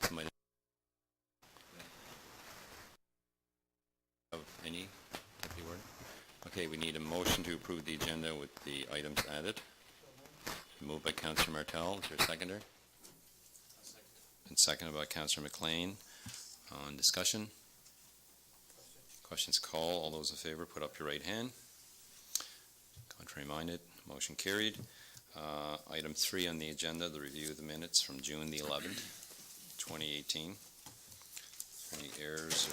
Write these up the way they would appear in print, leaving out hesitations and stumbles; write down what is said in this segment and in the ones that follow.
Somebody have any? Deputy Warden? Okay, we need a motion to approve the agenda with the items added. Moved by Councillor Martel. Is there a seconder? And seconded by Councillor McLean. On discussion? Questions call. All those in favor, put up your right hand. Contrary minded, motion carried. Item 3 on the agenda, the review of the minutes from June the 11th, 2018. Any errors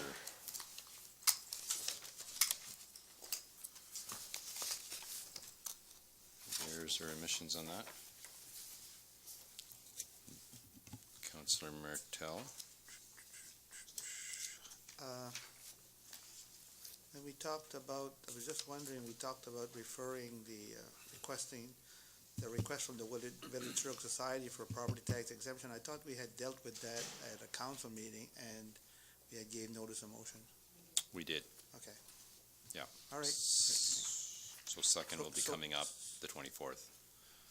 or omissions on that? Councillor Martel. And we talked about, I was just wondering, we talked about referring the, requesting the request from the Village Road Society for property tax exemption. I thought we had dealt with that at a council meeting and we had gave notice of motion. We did. Okay. Yeah. All right. So second will be coming up the 24th.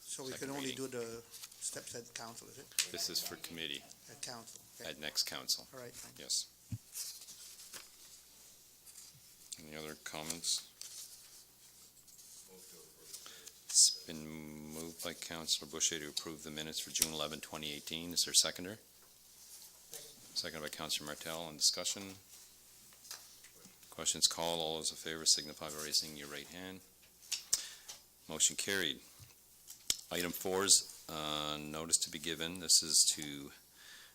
So we Second can only reading. do the steps at council, is it? This is for committee At council. Okay. at next council. All right, thank you. Yes. Any other comments? It's been moved by Councillor Boucher to approve the minutes for June 11, 2018. Is there a seconder? Seconded by Councillor Martel. On discussion? Questions called. All those in favor signify by raising your right hand. Motion carried. Item 4 is notice to be given. This is to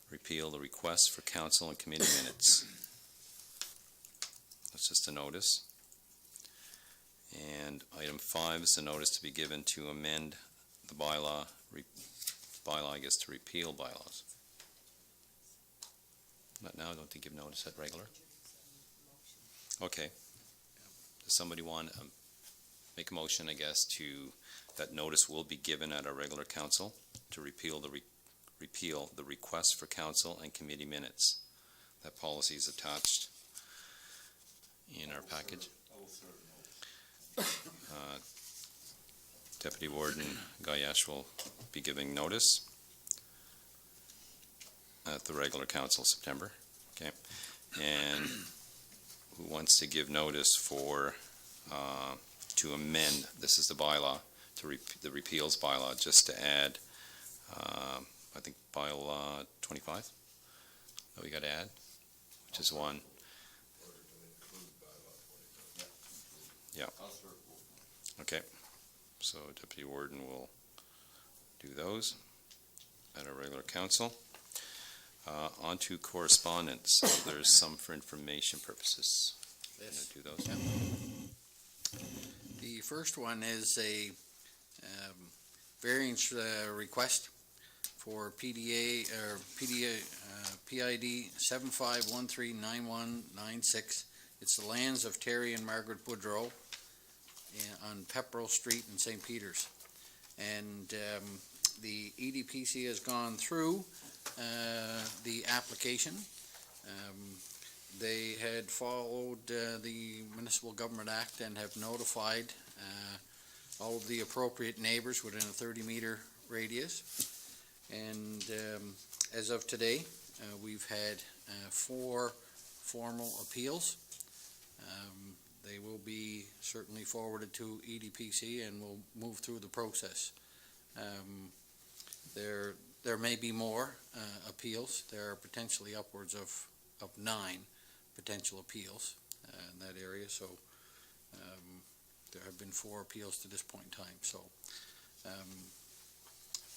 repeal the request for council and committee minutes. That's just a notice. And item 5 is a notice to be given to amend the bylaw, I guess, to repeal bylaws. Not now, I don't think you've noticed that regular. Okay. Does somebody want to make a motion, I guess, to that notice will be given at our regular council to repeal the request for council and committee minutes? That policy is attached in our package. Deputy Warden Gayash will be giving notice at the regular council September. Okay, and who wants to give notice for to amend? This is the bylaw to the repeals bylaw, just to add. I think bylaw 25 that we got to add, which is one. Yeah. Okay. So Deputy Warden will do those at our regular council. On to correspondence. So there's some for information purposes. Yes. Do those. Yeah. The first one is a variance request for PID 75139196. It's the lands of Terry and Margaret Boudreau on Pepperell Street in St. Peters. And the EDPC has gone through the application. They had followed the Municipal Government Act and have notified all of the appropriate neighbors within a 30-meter radius. And as of today, we've had 4 formal appeals. They will be certainly forwarded to EDPC and will move through the process. There may be more appeals. There are potentially upwards of 9 potential appeals in that area. So there have been 4 appeals to this point in time. So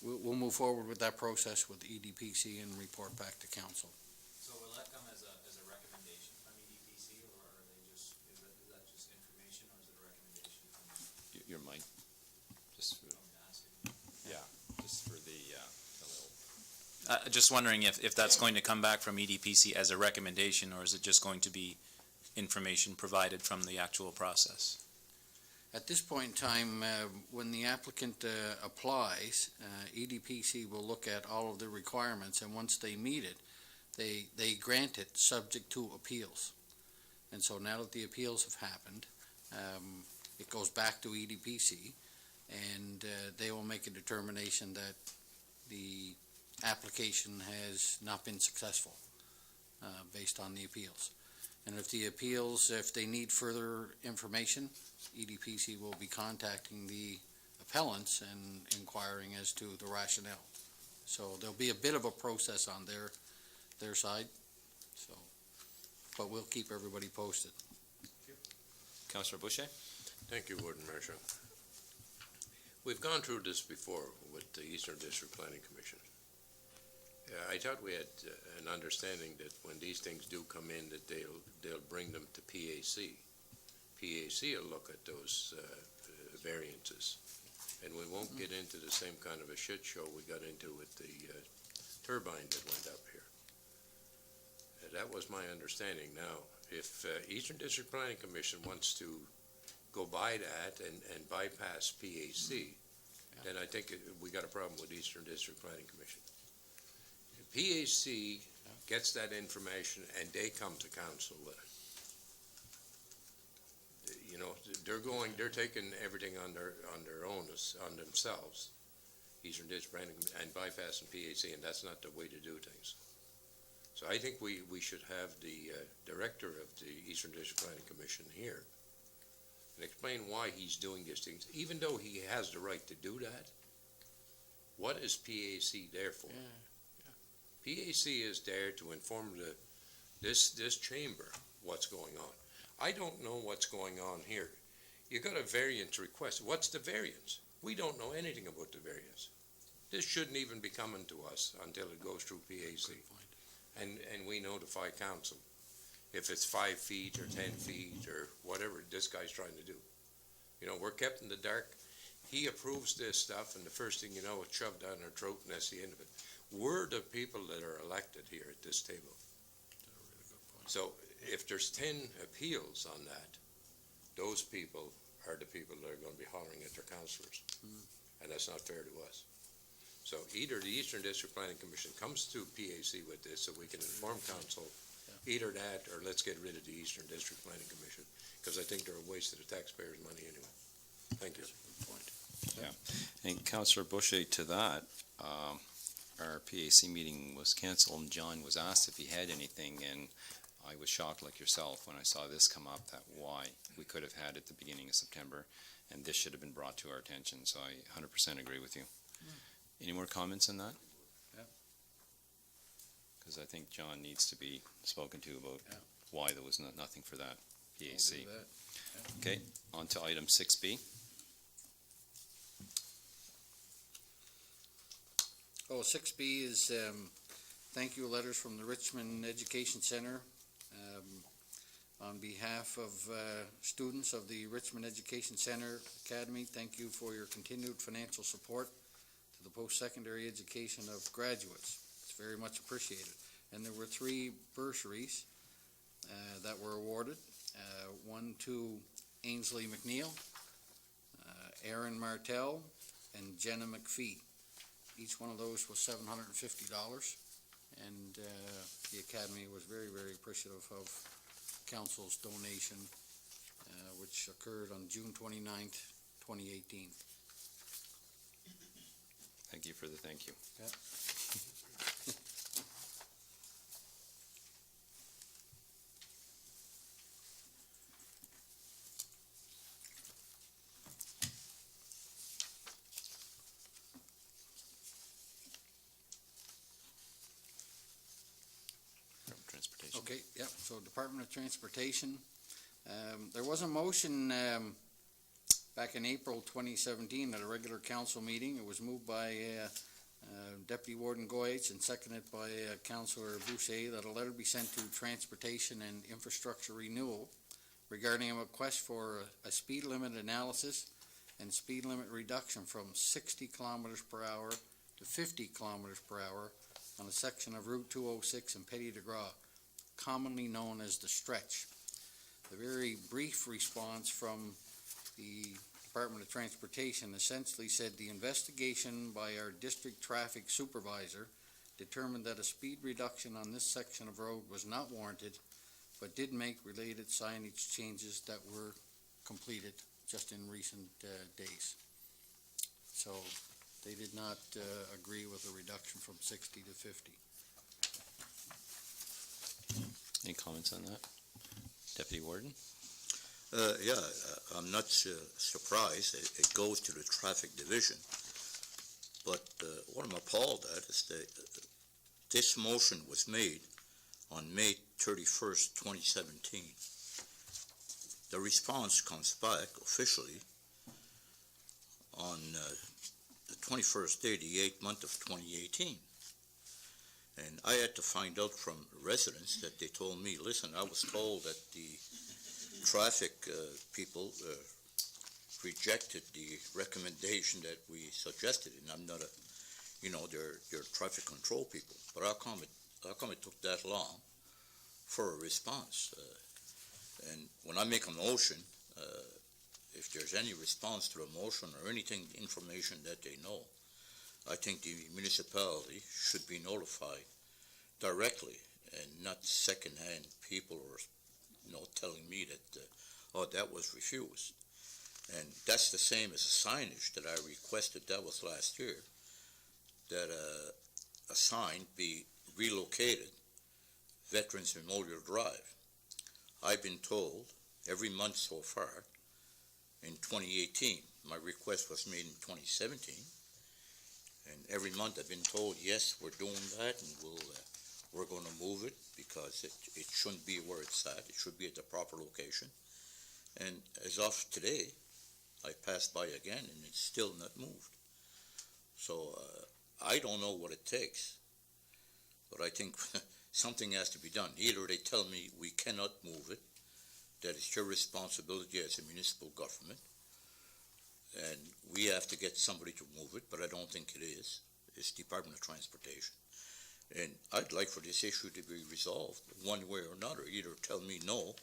we'll move forward with that process with EDPC and report back to council. So will that come as a recommendation from EDPC, or are they just, is that just information, or is it a recommendation from Your mic. Just for, yeah, just for the little. just wondering if that's going to come back from EDPC as a recommendation, or is it just going to be information provided from the actual process? At this point in time, when the applicant applies, EDPC will look at all of the requirements, and once they meet it, they grant it subject to appeals. And so now that the appeals have happened, it goes back to EDPC, and they will make a determination that the application has not been successful, based on the appeals. And if the appeals, if they need further information, EDPC will be contacting the appellants and inquiring as to the rationale. So there'll be a bit of a process on their side, so, but we'll keep everybody posted. Councillor Boucher? Thank you, Warden Marshall. We've gone through this before with the Eastern District Planning Commission. I thought we had an understanding that when these things do come in, that they'll bring them to PAC. PAC will look at those variances, and we won't get into the same kind of a shit show we got into with the turbine that went up here. That was my understanding. Now, if Eastern District Planning Commission wants to go by that and bypass PAC, then I think we got a problem with Eastern District Planning Commission. If PAC gets that information and they come to council with it, you know, they're taking everything on their own, on themselves, Eastern District Planning, and bypassing PAC, and that's not the way to do things. So I think we should have the director of the Eastern District Planning Commission here and explain why he's doing these things, even though he has the right to do that. What is PAC there for? PAC is there to inform this chamber what's going on. I don't know what's going on here. You got a variance request. What's the variance? We don't know anything about the variance. This shouldn't even be coming to us until it goes through PAC. And we notify council if it's 5 feet or 10 feet or whatever this guy's trying to do. You know, we're kept in the dark. He approves this stuff, and the first thing you know, it's shoved down our throat, and that's the end of it. We're the people that are elected here at this table. So if there's 10 appeals on that, those people are the people that are going to be hollering at their councillors, and that's not fair to us. So either the Eastern District Planning Commission comes to PAC with this so we can inform council, either that or let's get rid of the Eastern District Planning Commission, because I think they're a waste of the taxpayers' money anyway. Thank you. And Councillor Boucher, to that, our PAC meeting was canceled and John was asked if he had anything, and I was shocked like yourself when I saw this come up, that why we could have had it at the beginning of September, and this should have been brought to our attention, so I 100% agree with you. Any more comments on that? Yeah. Because I think John needs to be spoken to about why there was nothing for that PAC. I'll do that. Okay, on to item 6B. Oh, 6B is thank you letters from the Richmond Education Center on behalf of students of the Richmond Education Center Academy. Thank you for your continued financial support to the post-secondary education of graduates. It's very much appreciated. And there were 3 bursaries that were awarded. One to Ainsley McNeil, Aaron Martell, and Jenna McPhee. Each one of those was $750, and the Academy was very, very appreciative of Council's donation, which occurred on June 29th, 2018. Thank you for the thank you. Yeah. Transportation. Okay, yeah, so Department of Transportation, there was a motion back in April 2017 at a regular council meeting. It was moved by Deputy Warden Goyage and seconded by Councillor Boucher that a letter be sent to Transportation and Infrastructure Renewal regarding a request for a speed limit analysis and speed limit reduction from 60 kilometers per hour to 50 kilometers per hour on a section of Route 206 in Petit de Gras, commonly known as the Stretch. The very brief response from the Department of Transportation essentially said the investigation by our district traffic supervisor determined that a speed reduction on this section of road was not warranted, but did make related signage changes that were completed just in recent days. So They did not agree with a reduction from 60 to 50. Any comments on that? Deputy Warden? I'm not surprised. It goes to the traffic division. But what I'm appalled at is that this motion was made on May 31st, 2017. The response comes back officially on the 21st day, the 8th month of 2018. And I had to find out from residents that they told me, listen, I was told that the traffic people rejected the recommendation that we suggested, and I'm not they're traffic control people. But how come it took that long for a response? And when I make a motion, if there's any response to the motion or anything, information that they know, I think the municipality should be notified directly and not secondhand people or telling me that that was refused. And that's the same as the signage that I requested. That was last year, that a sign be relocated, Veterans Memorial Drive. I've been told every month so far in 2018, my request was made in 2017, and every month I've been told, yes, we're doing that, and we're going to move it because it shouldn't be where it's at. It should be at the proper location. And as of today, I passed by again, and it's still not moved. So I don't know what it takes, but I think something has to be done. Either they tell me we cannot move it, that it's your responsibility as a municipal government, and we have to get somebody to move it, but I don't think it is. It's Department of Transportation. And I'd like for this issue to be resolved one way or another. Either tell me, no,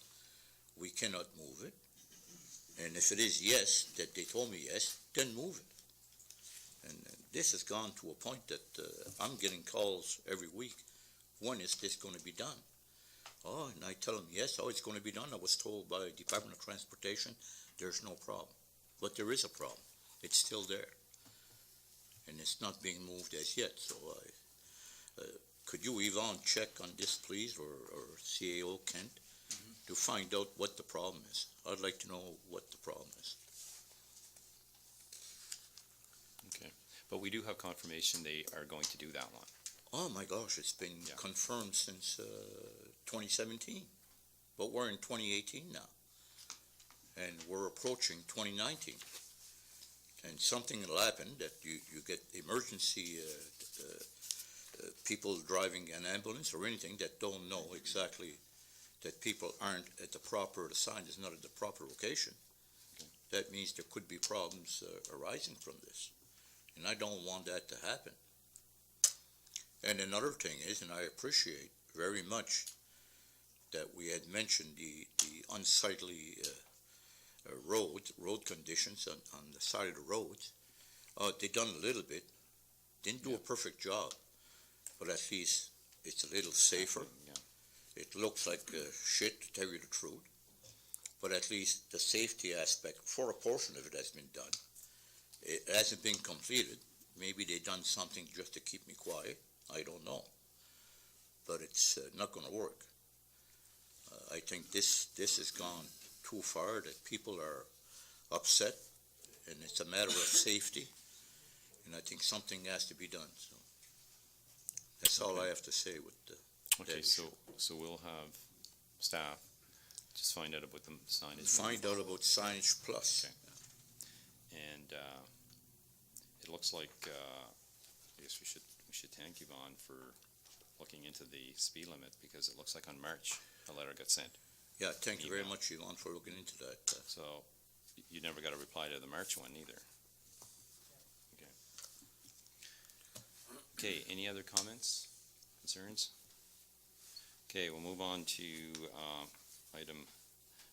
we cannot move it, and if it is yes, that they told me yes, then move it. And this has gone to a point that I'm getting calls every week. When is this going to be done? Oh, and I tell them, yes, it's going to be done. I was told by the Department of Transportation, there's no problem. But there is a problem. It's still there. And it's not being moved as yet. So could you, Yvonne, check on this, please, or CAO Kent, to find out what the problem is? I'd like to know what the problem is. Okay. But we do have confirmation they are going to do that one. Oh my gosh, it's been confirmed since 2017, but we're in 2018 now, and we're approaching 2019, and something will happen that you get emergency people driving an ambulance or anything that don't know exactly that people aren't at the sign is not at the proper location. Okay. That means there could be problems arising from this, and I don't want that to happen. And another thing is, and I appreciate very much that we had mentioned the unsightly road conditions on the side of the roads. They done a little bit, didn't do a perfect job, but at least it's a little safer. Yeah. It looks like shit, to tell you the truth, but at least the safety aspect for a portion of it has been done. It hasn't been completed. Maybe they done something just to keep me quiet. I don't know, but it's not going to work. I think this has gone too far, that people are upset, and it's a matter of safety, and I think something has to be done. So that's all I have to say with Okay, so we'll have staff just find out about the signage. Find out about signage plus. Okay. And it looks like I guess we should thank Yvonne for looking into the speed limit, because it looks like on March a letter got sent. Yeah, thank you very much, Yvonne, for looking into that. So you never got a reply to the March one either. Okay. Okay, any other comments, concerns? Okay, we'll move on to item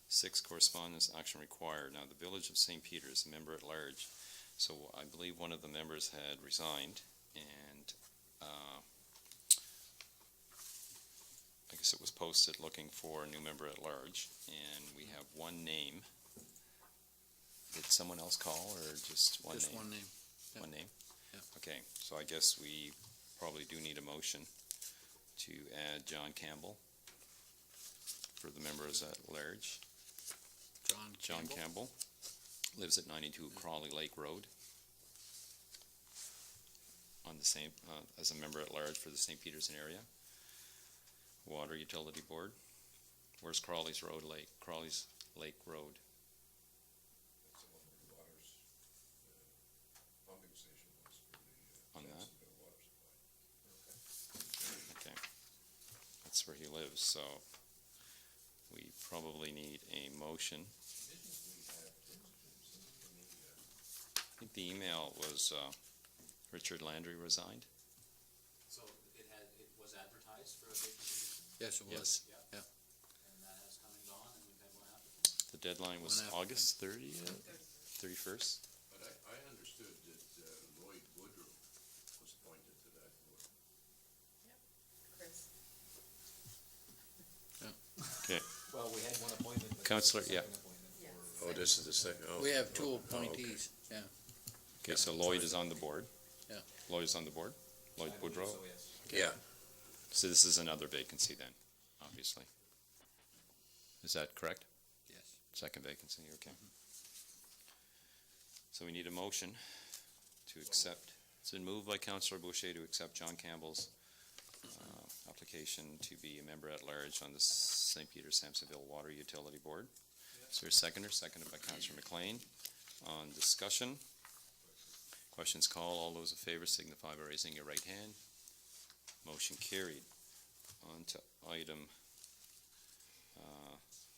6, correspondence action required. Now, the Village of St. Peter's, member at large. So I believe one of the members had resigned, and I guess it was posted looking for a new member at large, and we have one name. Did someone else call, or just one name? Just one name. One name. Yeah. Okay, so I guess we probably do need a motion to add John Campbell for the members at large. John Campbell lives at 92 Crawley Lake Road. On the same, as a member at large for the St. Peterson area. Water Utility Board. Where's Crawley's Lake Road? That's the one where the water's, pumping station was for the, On that? Jacksonville water supply. Okay. That's where he lives, so we probably need a motion. I think the email was, Richard Landry resigned? So it was advertised for a vacant position, Yes, it Yes. was. and that has come and gone, and we've had one applicant? The deadline was One applicant. August 30th, 31st? But I understood that Lloyd Woodrow was appointed to that board. Chris. Well, we had one appointment. but Counselor, this is the yeah. second appointment Yes. for- Oh, this is the second, oh. We have two oh, okay. appointees, yeah. Okay, so Lloyd is on the board? Yeah. Lloyd is on the board? Lloyd I believe Woodrow? so, yes. Yeah, So this is another vacancy then, obviously. Is that correct? Yes. Second vacancy, okay. So we need a motion to accept. It's been moved by Councillor Boucher to accept John Campbell's application to be a member at large on the St. Peter Sampsonville Water Utility Board. Is there a seconder? Seconded by Councillor McLean. On discussion. Questions called. All those in favor signify by raising your right hand. Motion carried. On to item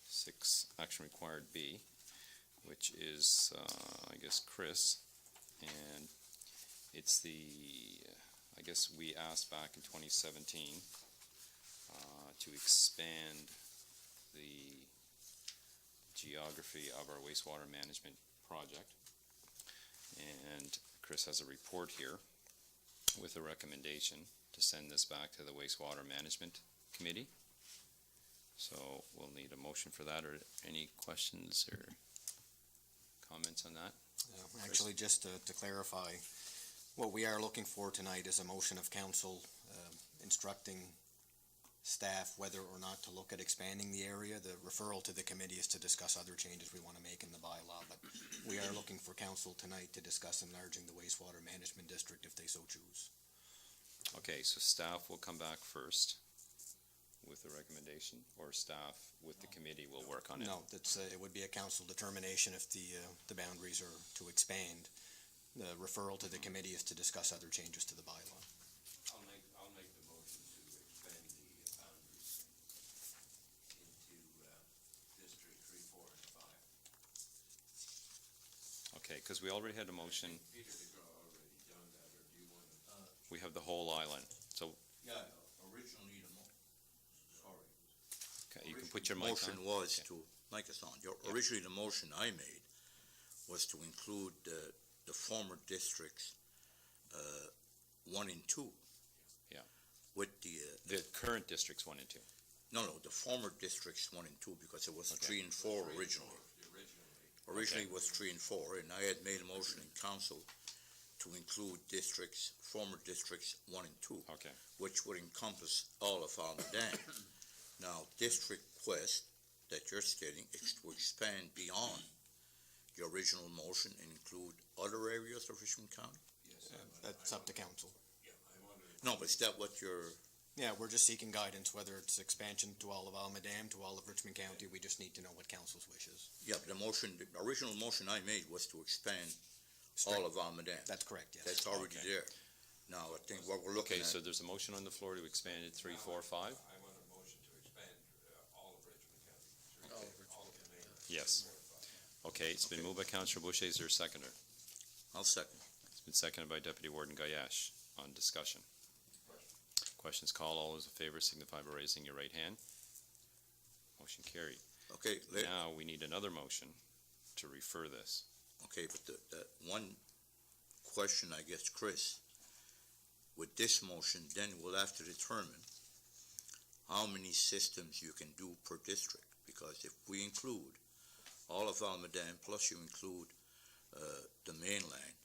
6, action required B, which is, I guess, Chris. And it's I guess we asked back in 2017 to expand the geography of our wastewater management project. And Chris has a report here with a recommendation to send this back to the Wastewater Management Committee. So we'll need a motion for that, or any questions or comments on that? Actually, just to clarify, what we are looking for tonight is a motion of council instructing staff whether or not to look at expanding the area. The referral to the committee is to discuss other changes we want to make in the bylaw, but we are looking for council tonight to discuss enlarging the wastewater management district if they so choose. Okay, so staff will come back first with the recommendation, or staff with the committee will work on it? No, that's, it would be a council determination if the boundaries are to expand. The referral to the committee is to discuss other changes to the bylaw. I'll make the motion to expand the boundaries into District 3, 4, and 5. Okay, because we already had a motion, Peter DeGraw already done that, or do you want to? we have the whole island, so, Yeah, originally sorry. okay, you can put your mic on. Motion was Okay. to, mic is on. Originally, the motion I made was to include the former districts, 1 and 2. Yeah. With the, The current districts 1 and 2. no, the former districts 1 and 2, because it was 3 and 4 originally. Originally it was 3 and 4, and I had made a motion in council to include former districts 1 and 2. Okay. Which would encompass all of Almaden. Now, District West, that you're stating, is to expand beyond your original motion and include other areas of Richmond County? That's up to council. No, but is that what you're, Yeah, we're just seeking guidance, whether it's expansion to all of Almadam, to all of Richmond County. We just need to know what council's wishes. yeah, the original motion I made was to expand all of Almaden. That's correct, yes. That's already Okay. there. Now, I think what we're looking Okay, at, so there's a motion on the floor to expand it 3, 4, 5? I want a motion to expand all of Richmond County. All of Richmond All of the main. Yes. Okay, it's been moved by Councillor Boucher. Is there a seconder? I'll second. It's been seconded by Deputy Warden Gayash. On discussion. Questions called. All those in favor signify by raising your right hand. Motion carried. Okay, Now, we need another motion to refer this. okay, but the one question, I guess, Chris, with this motion, then we'll have to determine how many systems you can do per district, because if we include all of Almaden, plus you include the mainland,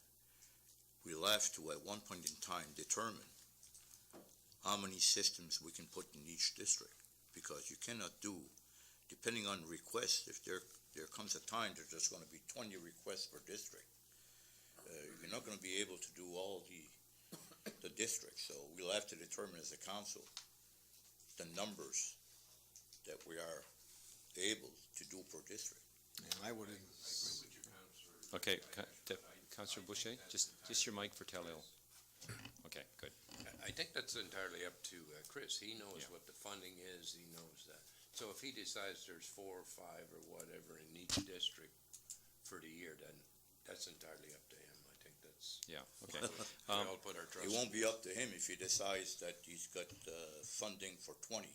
we'll have to, at one point in time, determine how many systems we can put in each district, because you cannot do, depending on requests, if there comes a time there's just gonna be 20 requests per district. You're not gonna be able to do all the districts, so we'll have to determine as a council the numbers that we are able to do per district. And I would, Okay, Councillor Boucher, just your mic for Teleo. Okay, good. I think that's entirely up to Chris. He knows Yeah. what the funding is, he knows that. So if he decides there's 4 or 5 or whatever in each district for the year, then that's entirely up to him. I think that's, Yeah, okay. we all put our trust. It won't be up to him if he decides that he's got funding for 20,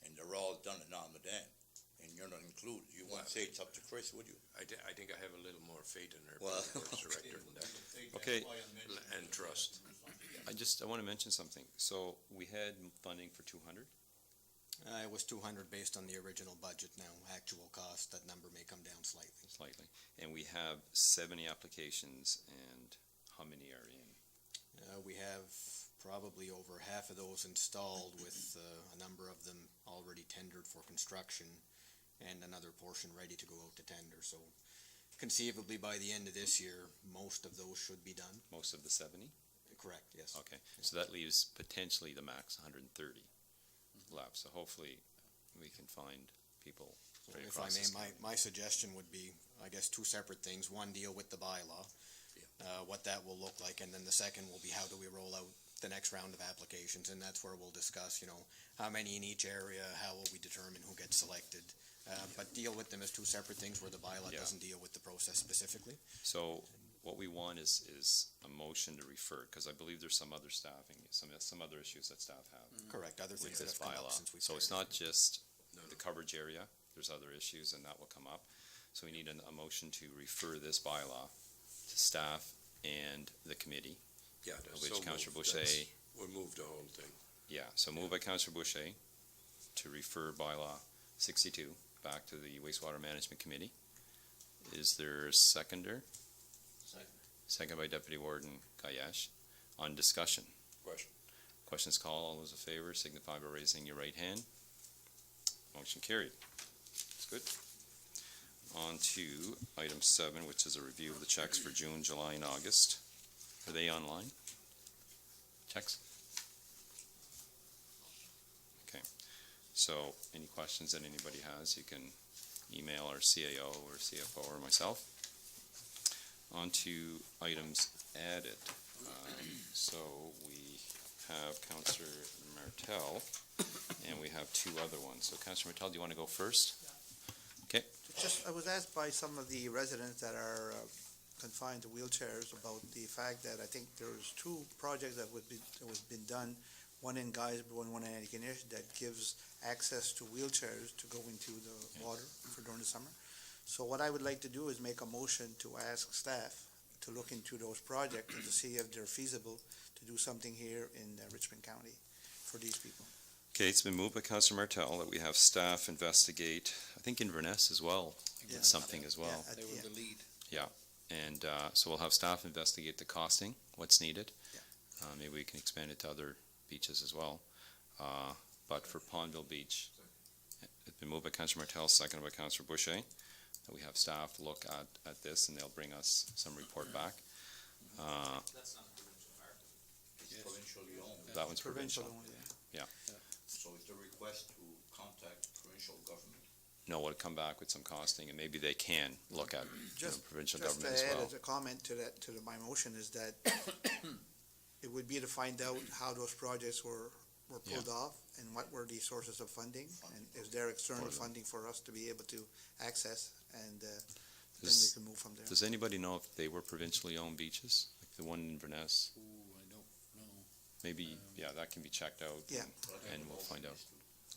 and they're all done in Almaden, and you're not included. You won't say it's up to Chris, would you? I think I have a little more faith in our Well, public works director than that, Okay. and trust. I want to mention something. So we had funding for 200? It was 200 based on the original budget. Now, actual cost, that number may come down slightly. Slightly. And we have 70 applications, and how many are in? We have probably over half of those installed, with a number of them already tendered for construction, and another portion ready to go out to tender. So conceivably, by the end of this year, most of those should be done. Most of the 70? Correct, yes. Okay, so that leaves potentially the max 130 left. So hopefully we can find people right If I across this may, county. my suggestion would be, I guess, two separate things. One, deal with the bylaw, what that will look like, and then the second will be how do we roll out the next round of applications, and that's where we'll discuss, how many in each area, how will we determine who gets selected. But deal with them as two separate things where the bylaw Yeah. doesn't deal with the process specifically. So what we want is a motion to refer, because I believe there's some other staffing, some other issues that staff have Correct, other with things that this have come up bylaw. since we So it's started. not just the coverage area, there's other issues, and that will come up. So we need a motion to refer this bylaw to staff and the committee, Yeah, of that's which so Councillor moved. Boucher, We'll move the whole thing. yeah, so moved by Councillor Boucher to refer bylaw 62 back to the wastewater management committee. Is there a seconder? Second by Deputy Warden Gayash. On discussion. Question. Questions called. All those in favor signify by raising your right hand. Motion carried. That's good. On to item 7, which is a review of the checks for June, July, and August. Are they online? Checks? Okay. So any questions that anybody has, you can email our CAO or CFO or myself. On to items added. So we have Councillor Martel, and we have 2 other ones. So Councillor Martel, do you want to go first? I was asked by some of the residents that are confined to wheelchairs about the fact that I think there's 2 projects that was been done, one in Guysborough and one in Antigonish, that gives access to wheelchairs to go into the water for during the summer. So what I would like to do is make a motion to ask staff to look into those projects and to see if they're feasible to do something here in Richmond County for these people. Okay, it's been moved by Councillor Martel that we have staff investigate, I think Inverness as well, did something as well. They were the lead. And so we'll have staff investigate the costing, what's needed. Yeah. Maybe we can expand it to other beaches as well. But for Pondville Beach, it's been moved by Councillor Martel, seconded by Councillor Boucher, that we have staff look at this, and they'll bring us some report back. That's not a provincial park. It's provincially owned. That one's provincial. only, So is the request to contact provincial government? No, we'll come back with some costing, and maybe they can look at provincial Just to government as add well. as a comment to that, my motion is that it would be to find out how those projects were pulled off and what were the sources of funding, and is there external For them. funding for us to be able to access, and then we Does, can move from there. does anybody know if they were provincially owned beaches, like the one in Inverness? Ooh, I don't know. Maybe, yeah, that can be checked out. Yeah. And we'll find out.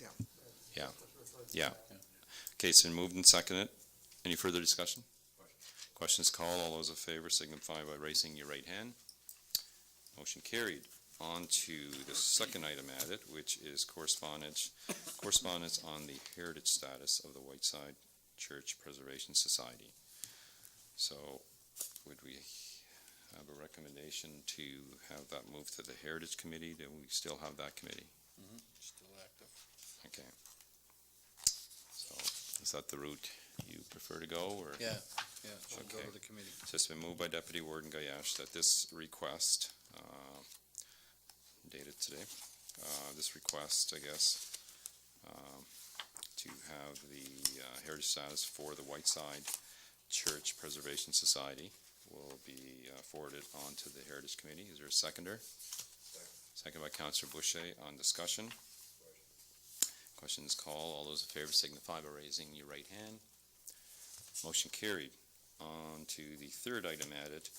Yeah. Yeah. Yeah. Okay, it's been moved and seconded. Any further discussion? Questions called. All those in favor signify by raising your right hand. Motion carried. On to the second item added, which is correspondence on the heritage status of the Whiteside Church Preservation Society. So would we have a recommendation to have that move to the Heritage Committee? Do we still have that committee? Still active. Okay. So is that the route you prefer to go, or? Yeah, should go Okay. to the committee. So it's been moved by Deputy Warden Gayash that this request, dated today, this request, I guess, to have the heritage status for the Whiteside Church Preservation Society will be forwarded on to the Heritage Committee. Is there a seconder? Second by Councillor Boucher. On discussion. Question is called. All those in favor signify by raising your right hand. Motion carried. On to the third item added.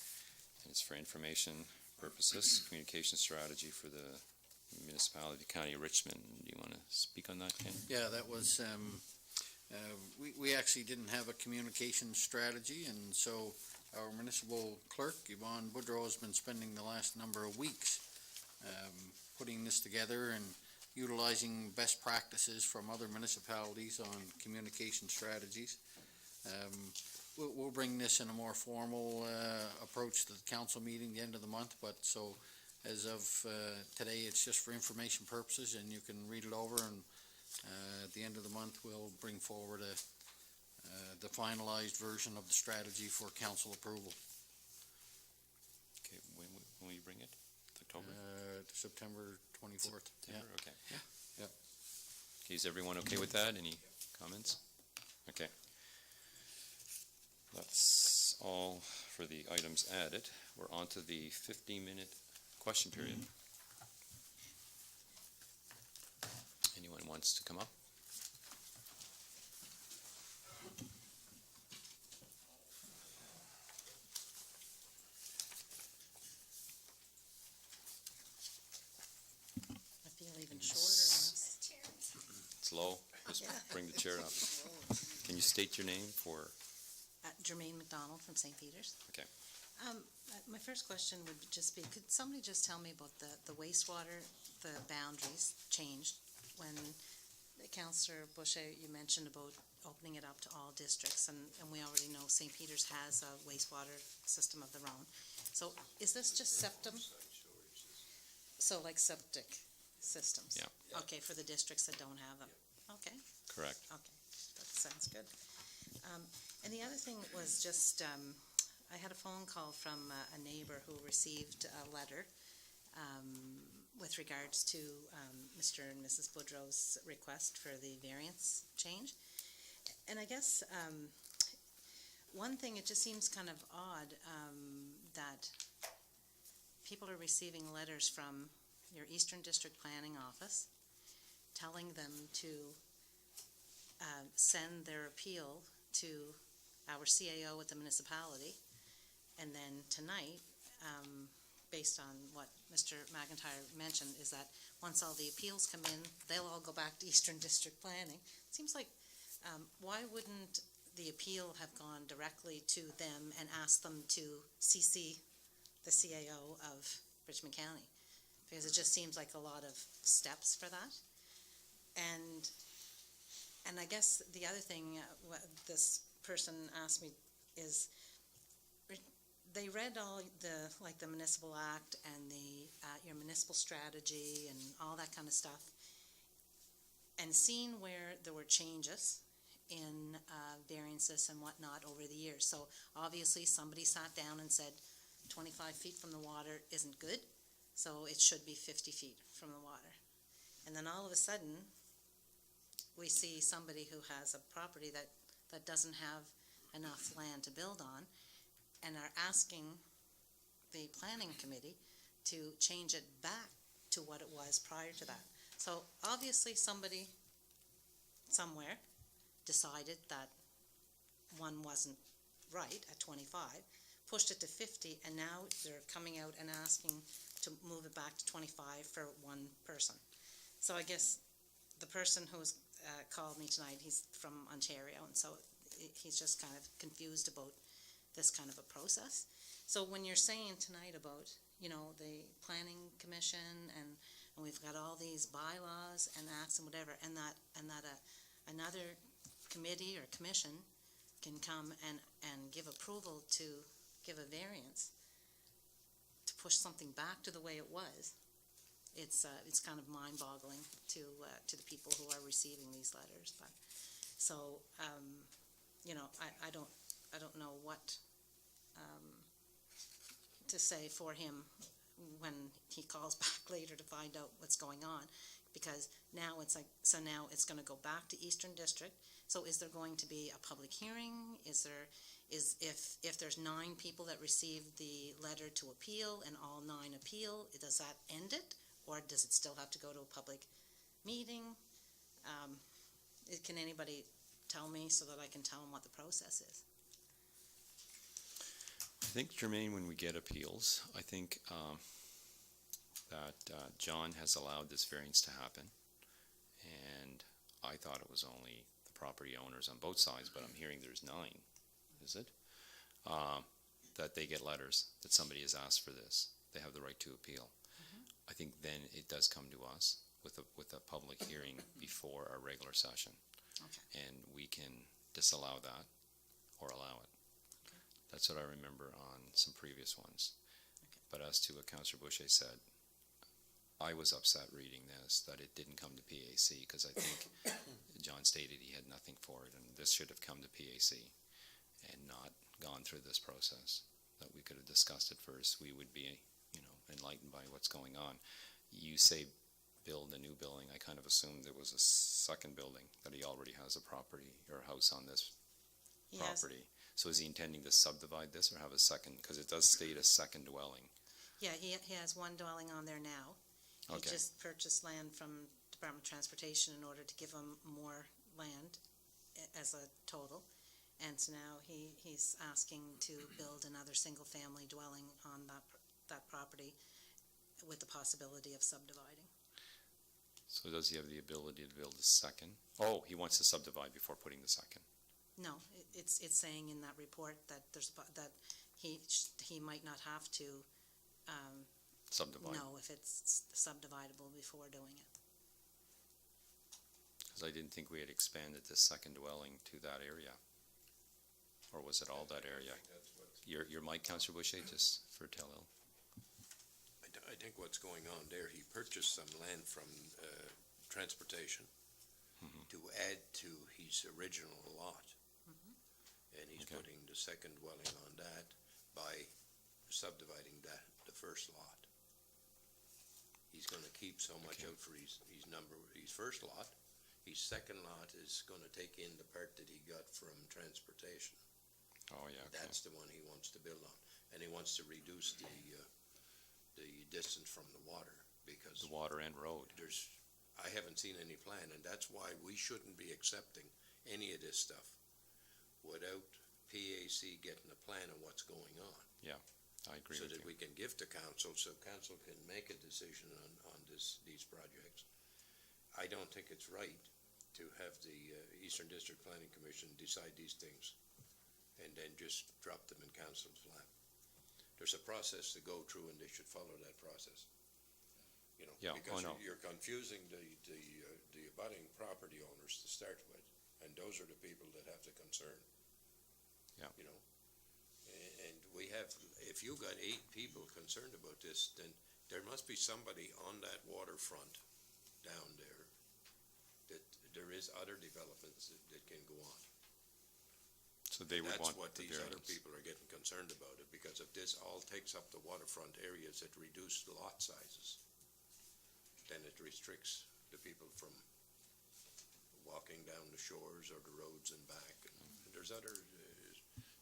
It's for information purposes, communication strategy for the municipality of the County of Richmond. Do you want to speak on that, Ken? Yeah, that was, we actually didn't have a communication strategy, and so our municipal clerk, Yvonne Boudreau, has been spending the last number of weeks putting this together and utilizing best practices from other municipalities on communication strategies. We'll bring this in a more formal approach to the council meeting the end of the month, but so as of today, it's just for information purposes, and you can read it over, and at the end of the month, we'll bring forward the finalized version of the strategy for council approval. Okay, when will you bring it? October? September 24th. September? Okay. Yeah. Yep. Okay, is everyone okay with that? Any comments? Okay. That's all for the items added. We're on to the 15-minute question period. Anyone wants to come up? I feel even shorter on this. It's low. Just bring the chair up. Can you state your name for? Jermaine McDonald from St. Peter's. Okay. My first question would just be, could somebody just tell me about the wastewater, the boundaries changed when Councillor Boucher, you mentioned about opening it up to all districts, and we already know St. Peter's has a wastewater system of their own. So is this just septum? So like septic systems? Yeah. Okay, for the districts that don't have them? Okay. Correct. Okay, that sounds good. And the other thing was just, I had a phone call from a neighbor who received a letter with regards to Mr. and Mrs. Boudreau's request for the variance change. And I guess one thing, it just seems kind of odd that people are receiving letters from your Eastern District Planning Office telling them to send their appeal to our CAO at the municipality, and then tonight, based on what Mr. McIntyre mentioned, is that once all the appeals come in, they'll all go back to Eastern District Planning. It seems like, why wouldn't the appeal have gone directly to them and asked them to CC the CAO of Richmond County? Because it just seems like a lot of steps for that. And I guess the other thing what this person asked me is, they read all the Municipal Act and your municipal strategy and all that kind of stuff, and seen where there were changes in variances and whatnot over the years. So obviously somebody sat down and said 25 feet from the water isn't good, so it should be 50 feet from the water. And then all of a sudden, we see somebody who has a property that doesn't have enough land to build on, and are asking the planning committee to change it back to what it was prior to that. So obviously somebody somewhere decided that one wasn't right at 25, pushed it to 50, and now they're coming out and asking to move it back to 25 for one person. So I guess the person who's called me tonight, he's from Ontario, and so he's just kind of confused about this kind of a process. So when you're saying tonight about, the planning commission and we've got all these bylaws and acts and whatever, and that another committee or commission can come and give approval to give a variance, push something back to the way it was, it's kind of mind-boggling to the people who are receiving these letters, but, so, you know, I don't know what, to say for him when he calls back later to find out what's going on, because now it's like, so now it's gonna go back to Eastern District. So is there going to be a public hearing? If there's 9 people that received the letter to appeal and all 9 appeal, does that end it? Or does it still have to go to a public meeting? Can anybody tell me so that I can tell them what the process is? I think, Jermaine, when we get appeals, I think that John has allowed this variance to happen, and I thought it was only the property owners on both sides, but I'm hearing there's 9, is it? That they get letters that somebody has asked for this. They have the right to appeal. I think then it does come to us with a public hearing before our regular session. Okay. And we can disallow that or allow it. That's what I remember on some previous ones. But as to what Councillor Boucher said, I was upset reading this, that it didn't come to PAC, because I think John stated he had nothing for it, and this should have come to PAC and not gone through this process, that we could have discussed it first. We would be, you know, enlightened by what's going on. You say build a new building, I kind of assumed there was a second building, that he already has a property or a house on this property. So is he intending to subdivide this or have a second? Because it does state a second dwelling. Yeah, he has 1 dwelling on there now. He Okay. just purchased land from Department of Transportation in order to give him more land as a total. And so now he's asking to build another single-family dwelling on that property with the possibility of subdividing. So does he have the ability to build a second? Oh, he wants to subdivide before putting the second. No, it's saying in that report that that he might not have to Subdivide. know if it's subdividable before doing it. Because I didn't think we had expanded this second dwelling to that area. Or was it all that area? Your mic, Councillor Boucher, just for Tellil. I think what's going on there, he purchased some land from transportation to add to his original lot. And he's Okay. putting the second dwelling on that by subdividing the first lot. He's gonna keep so much Okay. out for his first lot. His second lot is gonna take in the part that he got from transportation. Oh, yeah, okay. That's the one he wants to build on. And he wants to reduce the distance from the water, because The water and road. I haven't seen any plan, and that's why we shouldn't be accepting any of this stuff without PAC getting a plan of what's going on. I agree So with that you. we can give to council, so council can make a decision on these projects. I don't think it's right to have the Eastern District Planning Commission decide these things and then just drop them in council's lap. There's a process to go through, and they should follow that process. You know, Yeah, oh, because no. you're confusing the abutting property owners to start with, and those are the people that have the concern. Yeah. You know, and we have, if you got 8 people concerned about this, then there must be somebody on that waterfront down there that there is other developments that can go on. So they would want That's what the these other variance. people are getting concerned about it, because if this all takes up the waterfront areas that reduce the lot sizes, then it restricts the people from walking down the shores or the roads and back. And there's other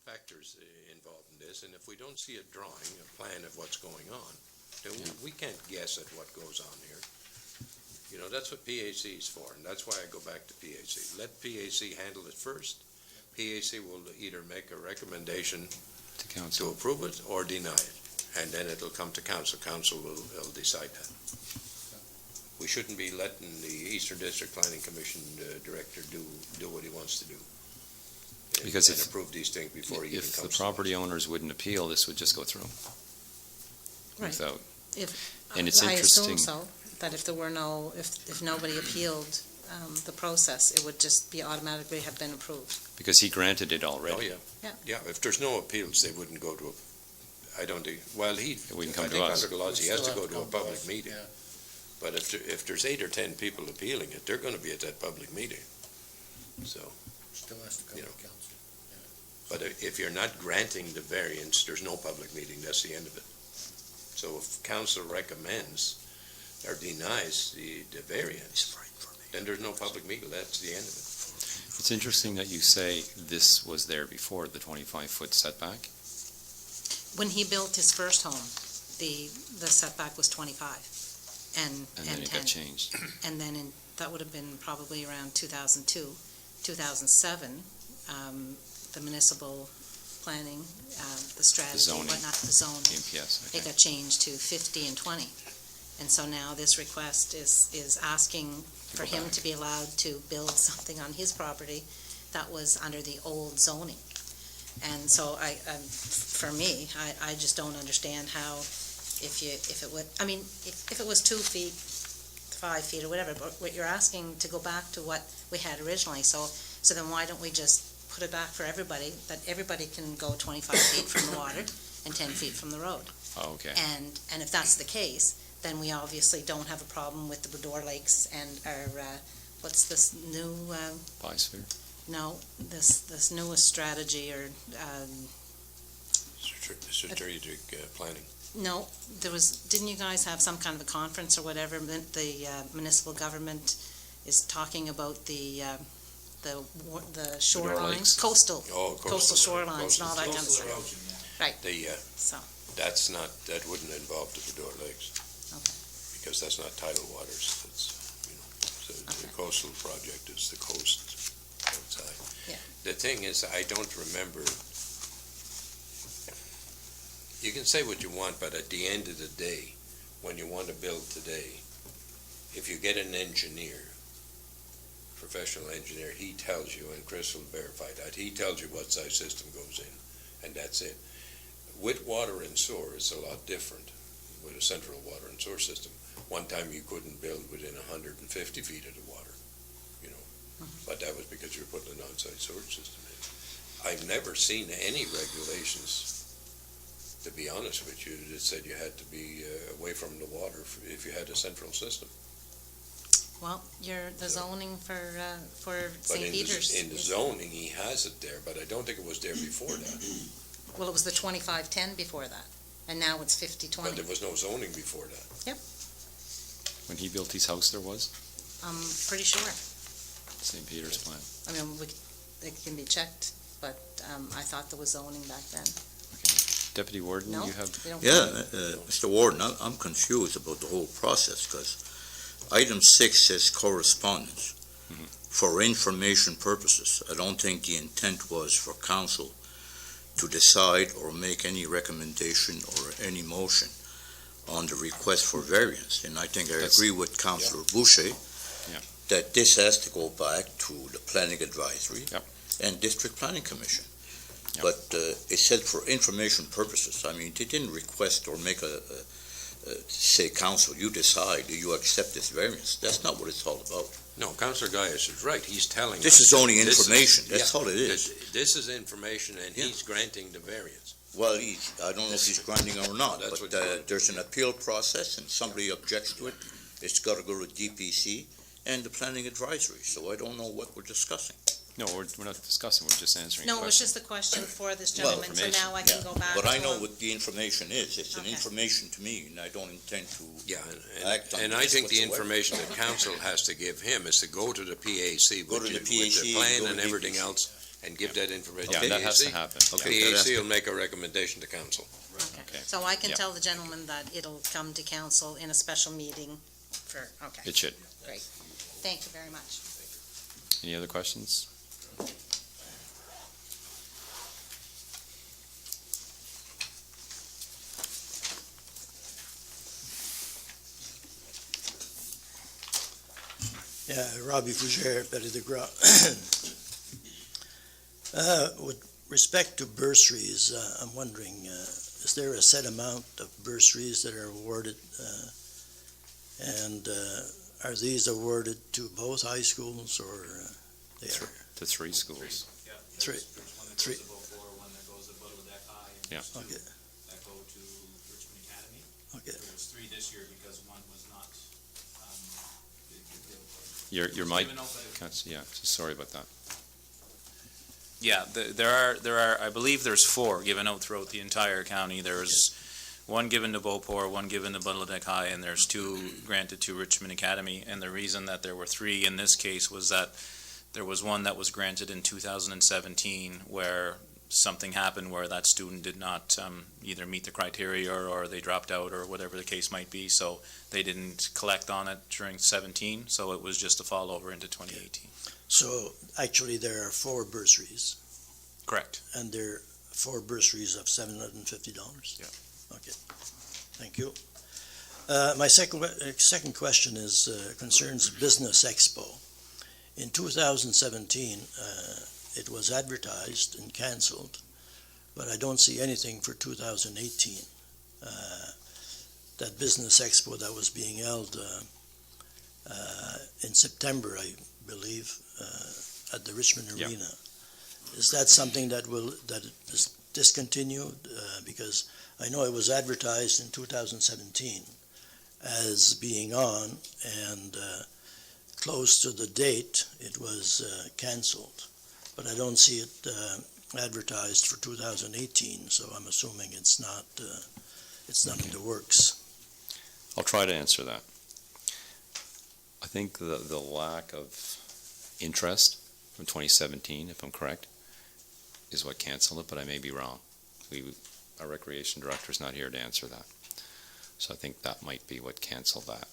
factors involved in this, and if we don't see a drawing, a plan of what's going on, then we can't guess at what goes on here. You know, that's what PAC is for, and that's why I go back to PAC. Let PAC handle it first. PAC will either make a recommendation To to council. approve it or deny it, and then it'll come to council. Council will decide that. We shouldn't be letting the Eastern District Planning Commission director do what he wants to do. Because and if- approve these things before he even If comes the to us. property owners wouldn't appeal, this would just go through. Right. Without, If, and it's I assume interesting. so, that if there were if nobody appealed the process, it would just be automatically have been approved. Because he granted it Oh, already. yeah. Yeah. Yeah, if there's no appeals, they wouldn't go to I don't think, well, It wouldn't I come to think us. under the laws, he has to go to a public us, meeting. yeah. But if there's 8 or 10 people appealing it, they're gonna be at that public meeting. So, Still has to come You to know. council. but if you're not granting the variance, there's no public meeting, that's the end of it. So if council recommends or denies the variance, then there's no public meeting, that's the end of it. It's interesting that you say this was there before, the 25-foot setback. When he built his first home, the setback was 25 and And then it 10. got changed. And then that would have been probably around 2002, 2007, the municipal planning, the strategy, zoning. whatnot, the zoning. MPS, It okay. got changed to 50 and 20. And so now this request is asking for go him back. to be allowed to build something on his property that was under the old zoning. And so for me, I just don't understand how, if it would, I mean, if it was 2 feet, 5 feet or whatever, but what you're asking to go back to what we had originally, so then why don't we just put it back for everybody, that everybody can go 25 feet from the water and 10 feet from the road? Oh, okay. And if that's the case, then we obviously don't have a problem with the Bedore Lakes and our, what's this new, Biosphere. no, this newest strategy or, Strategic planning. no, didn't you guys have some kind of a conference or whatever? The municipal government is talking about the shorelines, Lakes. coastal Oh, coastal shorelines and all that kind of stuff. Right. The, So, that wouldn't involve the Bedore Lakes. Okay. Because that's not tidal waters, that's, so the Okay. coastal project is the coast outside. Yeah. The thing is, I don't remember, you can say what you want, but at the end of the day, when you want to build today, if you get an engineer, professional engineer, he tells you, and Chris will verify that, he tells you what size system goes in, and that's it. With water and sewer, it's a lot different with a central water and sewer system. One time you couldn't build within 150 feet of the water, but that was because you were putting an on-site sewer system in. I've never seen any regulations, to be honest with you, that said you had to be away from the water if you had a central system. well, the zoning for But St. Peter's. in the zoning, he has it there, but I don't think it was there before that. Well, it was the 25-10 before that, and now it's 50-20. But there was no zoning before that. When he built his house, there was I'm pretty sure. St. Peter's plan. I mean, it can be checked, but I thought there was zoning back then. Deputy Warden, No? you have, We don't- Yeah, Mr. Warden, I'm confused about the whole process, because item 6 says correspondence Mhm. for information purposes. I don't think the intent was for council to decide or make any recommendation or any motion on the request for variance. And I think I That's- agree with Councilor Boucher Yeah. that this has to go back to the Planning Advisory Yep. and District Planning Commission. Yep. But it said for information purposes. I mean, they didn't request or make say, council, you decide, do you accept this variance? That's not what it's all about. No, Councilor Gaius is right, he's telling us. This is only this information, that's yeah, all it is. This is information, and Yeah. he's granting the variance. Well, I don't know if he's granting or not, That's but what- there's an appeal process, and somebody objects to it, it's gotta go to DPC and the Planning Advisory, so I don't know what we're discussing. no, we're not discussing, we're just answering No, it was questions. just a question for this Well, gentleman, so now I can go back. But I to know him. what the information is, it's an Okay. information to me, and I don't intend to Yeah, act on and I this think the whatsoever. information that council has to give him is to go to the PAC Go to with the the PAC, plan go to and everything DPC. else, and give that information. Yeah, to that has to PAC. happen. Okay. Yeah. that's PAC will make a recommendation to council. Okay. Okay. So I can Yeah. tell the gentleman that it'll come to council in a special meeting for, okay, It should. great. Thank you very much. Any other questions? Yeah, Robbie Fougere, Petit de Gras. With respect to bursaries, I'm wondering, is there a set amount of bursaries that are awarded? And are these awarded to both high schools or they are The 3 schools. three? Three. One that goes above four, one that goes above that high. Yeah. Okay. That go Okay. There was 3 this year because one was not, Your mic, given out by- yeah, sorry about that. Yeah, there are, I believe there's 4 given out throughout the entire county. There's one given to Beauport, one given to Butlerdeck High, and there's 2 granted to Richmond Academy. And the reason that there were 3 in this case was that there was one that was granted in 2017 where something happened where that student did not either meet the criteria or they dropped out or whatever the case might be. So they didn't collect on it during 17, so it was just a fall over into 2018. So actually, there are 4 bursaries, Correct. and there are 4 bursaries of $750? Yeah. Okay, thank you. My second question is, concerns Business Expo. In 2017, it was advertised and canceled, but I don't see anything for 2018. That Business Expo that was being held in September, I believe, at the Richmond Yeah. Arena. Is that something that is discontinued? Because I know it was advertised in 2017 as being on, and close to the date, it was canceled. But I don't see it advertised for 2018, so I'm assuming it's not in the works. I'll try to answer that. I think the lack of interest from 2017, if I'm correct, is what canceled it, but I may be wrong. Our recreation director is not here to answer that. So I think that might be what canceled that.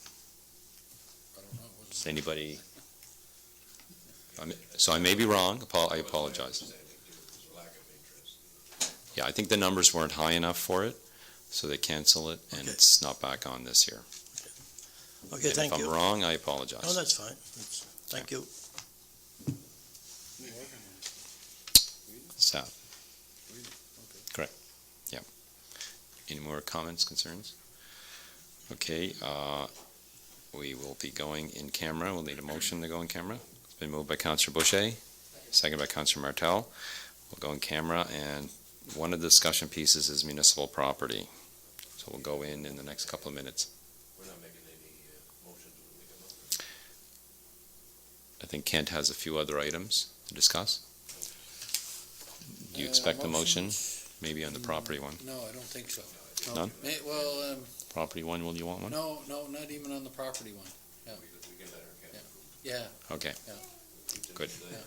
I don't know. Does anybody? So I may be wrong. I apologize. Yeah, I think the numbers weren't high enough for it, so they cancel it, and Okay. it's not back on this year. Okay, And thank if you. I'm wrong, I apologize. No, that's fine. Thank you. Staff. Correct. Yeah. Any more comments, concerns? Okay, we will be going in camera. We'll need a motion to go in camera. It's been moved by Councillor Boucher, second by Councillor Martel. We'll go in camera, and one of the discussion pieces is municipal property. So we'll go in the next couple of minutes. We're not making any motions when we come up. I think Kent has a few other items to discuss. Do you expect a motion, maybe on the property one? No, I don't think so. None? Well, Property one, will you want one? no, not even on the property one. We can let her get. Yeah. Okay. Yeah. Good. Yeah.